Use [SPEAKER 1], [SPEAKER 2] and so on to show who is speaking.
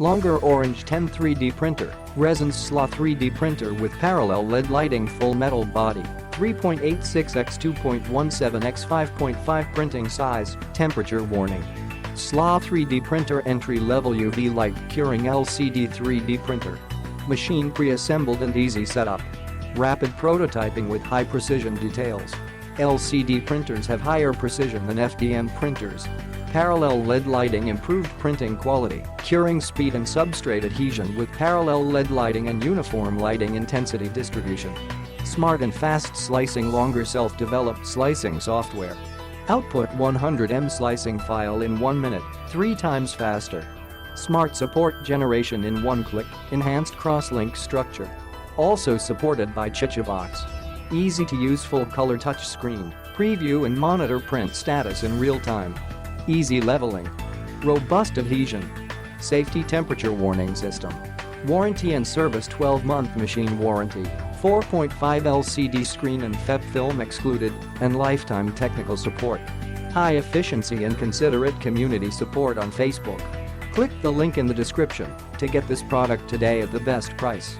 [SPEAKER 1] Longer orange 10 3D printer, resin slaw 3D printer with parallel LED lighting, full metal body, 3.86 x 2.17 x 5.5 printing size, temperature warning. Slaw 3D printer, entry-level UV light curing LCD 3D printer. Machine pre-assembled and easy setup. Rapid prototyping with high precision details. LCD printers have higher precision than FDM printers. Parallel LED lighting, improved printing quality, curing speed and substrate adhesion with parallel LED lighting and uniform lighting intensity distribution. Smart and fast slicing, longer self-developed slicing software. Output 100 slicing file in 1 minute, 3 times faster. Smart support generation in 1 click, enhanced cross-link structure. Also supported by CHITUBOX. Easy to use full color touch screen, preview and monitor print status in real time. Easy leveling. Robust adhesion. Safety temperature warning system. Warranty and service 12-month machine warranty, 4.5 LCD screen and FEP film excluded, and lifetime technical support. High efficiency and considerate community support on Facebook. Click the link in the description to get this product today at the best price.